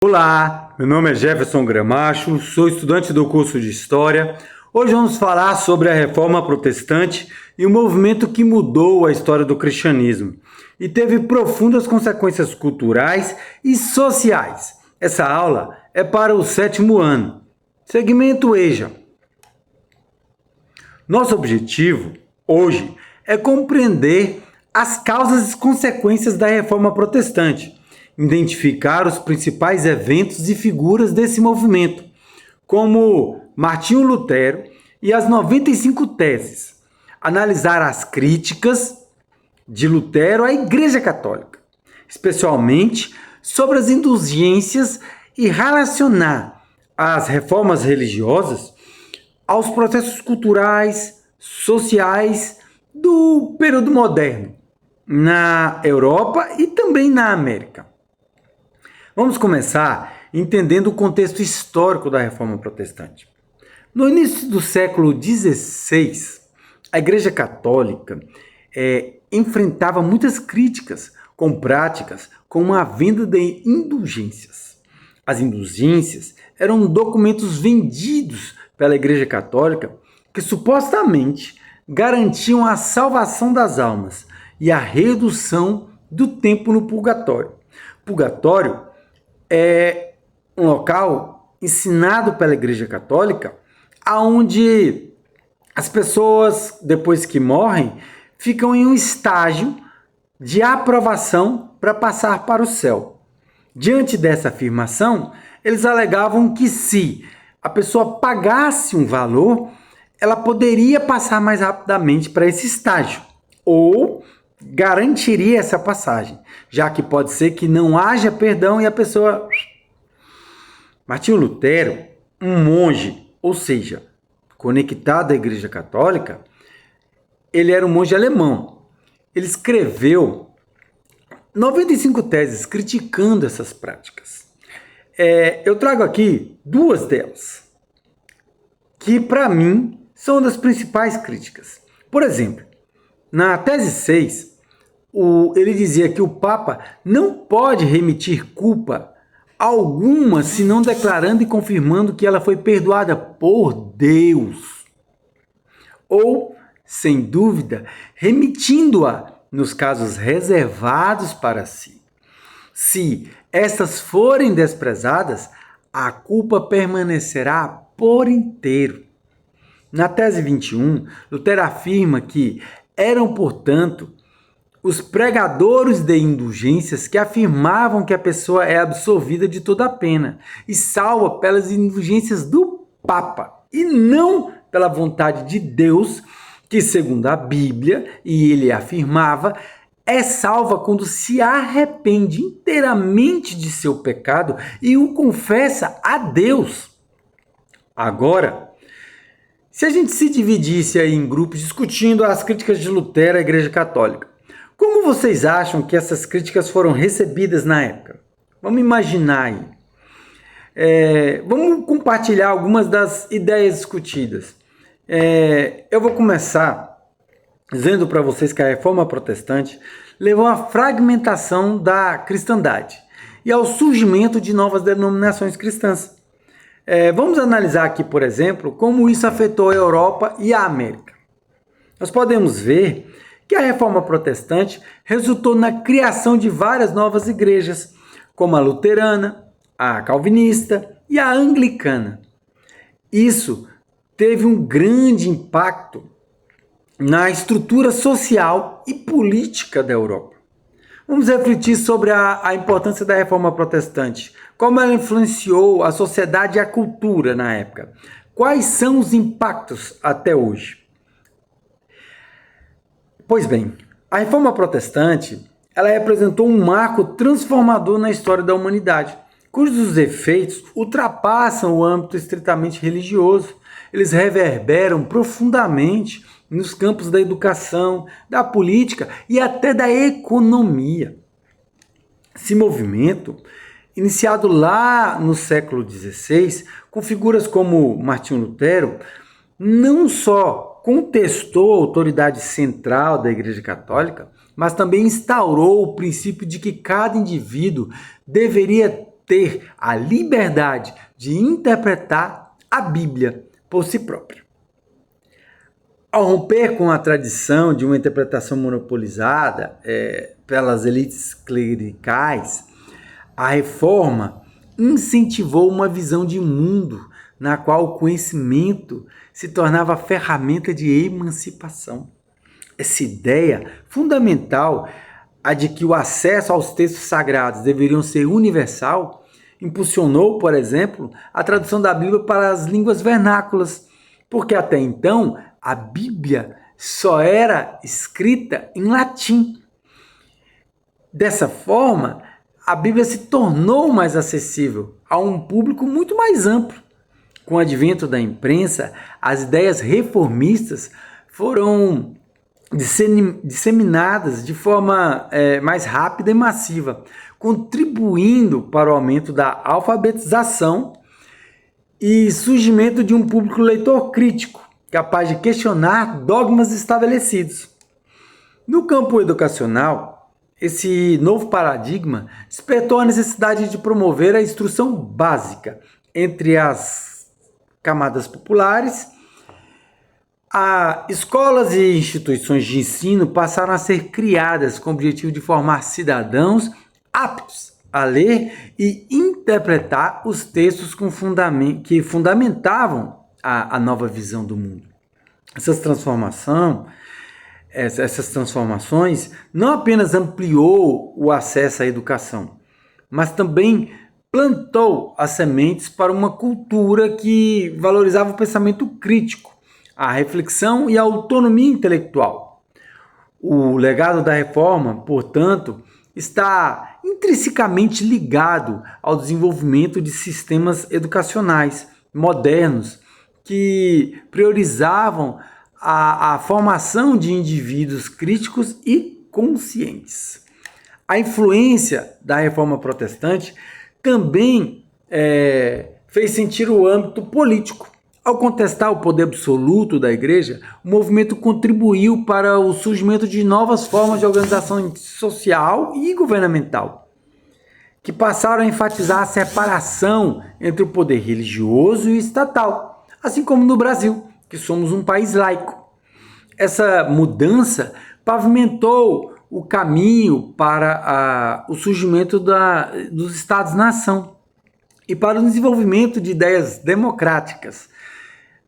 Olá, meu nome é Jefferson Gramacho, sou estudante do curso de História. Hoje vamos falar sobre a Reforma Protestante e o movimento que mudou a história do cristianismo e teve profundas consequências culturais e sociais. Essa aula é para o 7º ano, segmento EJA. Nosso objetivo hoje é compreender as causas e consequências da Reforma Protestante, identificar os principais eventos e figuras desse movimento, como Martinho Lutero e as 95 teses, analisar as críticas de Lutero à Igreja Católica, especialmente sobre as indulgências e relacionar as reformas religiosas aos processos culturais, sociais do período moderno, na Europa e também na América. Vamos começar entendendo o contexto histórico da Reforma Protestante. No início do século XVI, a Igreja Católica enfrentava muitas críticas com práticas como a venda de indulgências. As indulgências eram documentos vendidos pela Igreja Católica que supostamente garantiam a salvação das almas e a redução do tempo no purgatório. Purgatório é um local ensinado pela Igreja Católica onde as pessoas, depois que morrem, ficam em um estágio de aprovação para passar para o céu. Diante dessa afirmação, eles alegavam que se a pessoa pagasse um valor, ela poderia passar mais rapidamente para esse estágio, ou garantiria essa passagem, já que pode ser que não haja perdão e a pessoa... Martinho Lutero, um monge, ou seja, conectado à Igreja Católica, ele era um monge alemão. Ele escreveu 95 teses criticando essas práticas. Eu trago aqui duas delas, que para mim são uma das principais críticas. Por exemplo, na tese 6, ele dizia que o Papa não pode remitir culpa alguma, senão declarando e confirmando que ela foi perdoada por Deus. Ou, sem dúvida, remitindo-a nos casos reservados para si. Se estas forem desprezadas, a culpa permanecerá por inteiro. Na tese 21, Lutero afirma que eram, portanto, os pregadores de indulgências que afirmavam que a pessoa é absolvida de toda a pena e salva pelas indulgências do Papa e não pela vontade de Deus, que segundo a Bíblia, e ele afirmava, é salva quando se arrepende inteiramente de seu pecado e o confessa a Deus. Agora, se a gente se dividisse aí em grupos discutindo as críticas de Lutero à Igreja Católica, como vocês acham que essas críticas foram recebidas na época? Vamos imaginar aí. Vamos compartilhar algumas das ideias discutidas. Eu vou começar dizendo para vocês que a Reforma Protestante levou à fragmentação da cristandade e ao surgimento de novas denominações cristãs. Vamos analisar aqui, por exemplo, como isso afetou a Europa e a América. Nós podemos ver que a Reforma Protestante resultou na criação de várias novas igrejas, como a luterana, a calvinista e a anglicana. Isso teve um grande impacto na estrutura social e política da Europa. Vamos refletir sobre a importância da Reforma Protestante, como ela influenciou a sociedade e a cultura na época. Quais são os impactos até hoje? Pois bem, a Reforma Protestante ela representou um marco transformador na história da humanidade, cujos efeitos ultrapassam o âmbito estritamente religioso. Eles reverberam profundamente nos campos da educação, da política e até da economia. Esse movimento, iniciado lá no século XVI, com figuras como Martinho Lutero, não só contestou a autoridade central da Igreja Católica, mas também instaurou o princípio de que cada indivíduo deveria ter a liberdade de interpretar a Bíblia por si própria. Ao romper com a tradição de uma interpretação monopolizada pelas elites clericais, a Reforma incentivou uma visão de mundo na qual o conhecimento se tornava ferramenta de emancipação. Essa ideia fundamental, a de que o acesso aos textos sagrados deveriam ser universal, impulsionou, por exemplo, a tradução da Bíblia para as línguas vernáculas, porque até então a Bíblia só era escrita em latim. Dessa forma, a Bíblia se tornou mais acessível a um público muito mais amplo. Com o advento da imprensa, as ideias reformistas foram disseminadas de forma mais rápida e massiva, contribuindo para o aumento da alfabetização e surgimento de um público leitor crítico, capaz de questionar dogmas estabelecidos. No campo educacional, esse novo paradigma despertou a necessidade de promover a instrução básica entre as camadas populares. Escolas e instituições de ensino passaram a ser criadas com o objetivo de formar cidadãos aptos a ler e interpretar os textos que fundamentavam a nova visão do mundo. Essas transformações não apenas ampliou o acesso à educação, mas também plantou as sementes para uma cultura que valorizava o pensamento crítico, a reflexão e a autonomia intelectual. O legado da Reforma, portanto, está intrinsecamente ligado ao desenvolvimento de sistemas educacionais modernos que priorizavam a formação de indivíduos críticos e conscientes. A influência da Reforma Protestante também fez sentir o âmbito político. Ao contestar o poder absoluto da Igreja, o movimento contribuiu para o surgimento de novas formas de organização social e governamental, que passaram a enfatizar a separação entre o poder religioso e estatal, assim como no Brasil, que somos um país laico. Essa mudança pavimentou o caminho para o surgimento dos Estados-nação e para o desenvolvimento de ideias democráticas,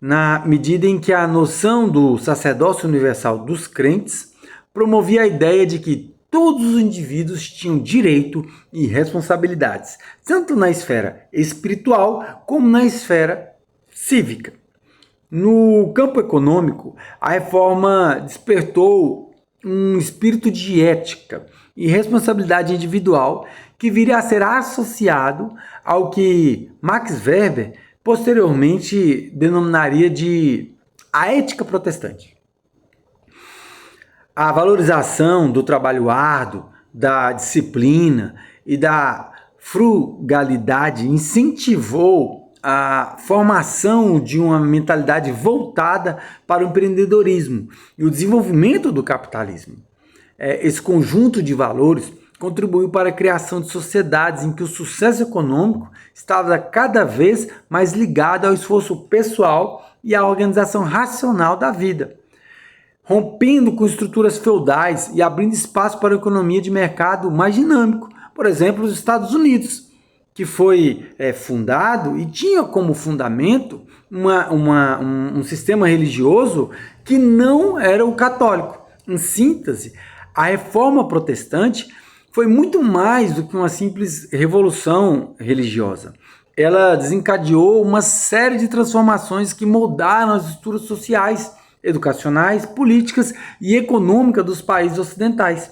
na medida em que a noção do sacerdócio universal dos crentes promovia a ideia de que todos os indivíduos tinham direito e responsabilidades, tanto na esfera espiritual como na esfera cívica. No campo econômico, a reforma despertou um espírito de ética e responsabilidade individual que viria a ser associado ao que Max Weber posteriormente denominaria de a ética protestante. A valorização do trabalho árduo, da disciplina e da frugalidade incentivou a formação de uma mentalidade voltada para o empreendedorismo e o desenvolvimento do capitalismo. Esse conjunto de valores contribuiu para a criação de sociedades em que o sucesso econômico estava cada vez mais ligado ao esforço pessoal e à organização racional da vida, rompendo com estruturas feudais e abrindo espaço para a economia de mercado mais dinâmico. Por exemplo, os Estados Unidos, que foi fundado e tinha como fundamento um sistema religioso que não era o católico. Em síntese, a Reforma Protestante foi muito mais do que uma simples revolução religiosa. Ela desencadeou uma série de transformações que moldaram as estruturas sociais, educacionais, políticas e econômicas dos países ocidentais.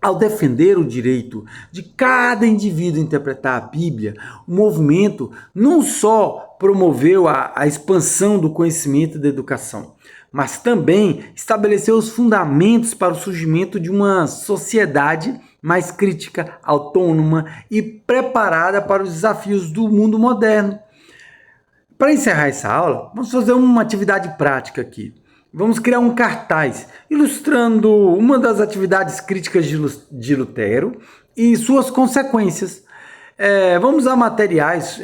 Ao defender o direito de cada indivíduo interpretar a Bíblia, o movimento não só promoveu a expansão do conhecimento e da educação, mas também estabeleceu os fundamentos para o surgimento de uma sociedade mais crítica, autônoma e preparada para os desafios do mundo moderno. Para encerrar essa aula, vamos fazer uma atividade prática aqui. Vamos criar um cartaz ilustrando uma das atividades críticas de Lutero e suas consequências. Vamos usar materiais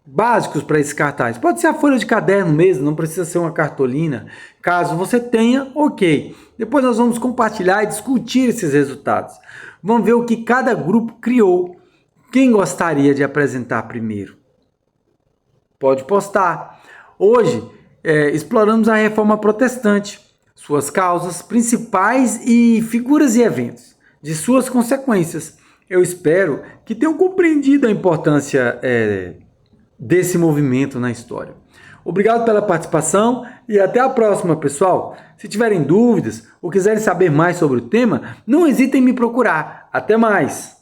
básicos para esse cartaz. Pode ser a folha de caderno mesmo, não precisa ser uma cartolina. Caso você tenha, ok. Depois nós vamos compartilhar e discutir esses resultados. Vamos ver o que cada grupo criou. Quem gostaria de apresentar primeiro? Pode postar. Hoje, exploramos a Reforma Protestante, suas causas principais e figuras e eventos, de suas consequências. Eu espero que tenham compreendido a importância desse movimento na história. Obrigado pela participação e até a próxima, pessoal. Se tiverem dúvidas ou quiserem saber mais sobre o tema, não hesitem em me procurar. Até mais!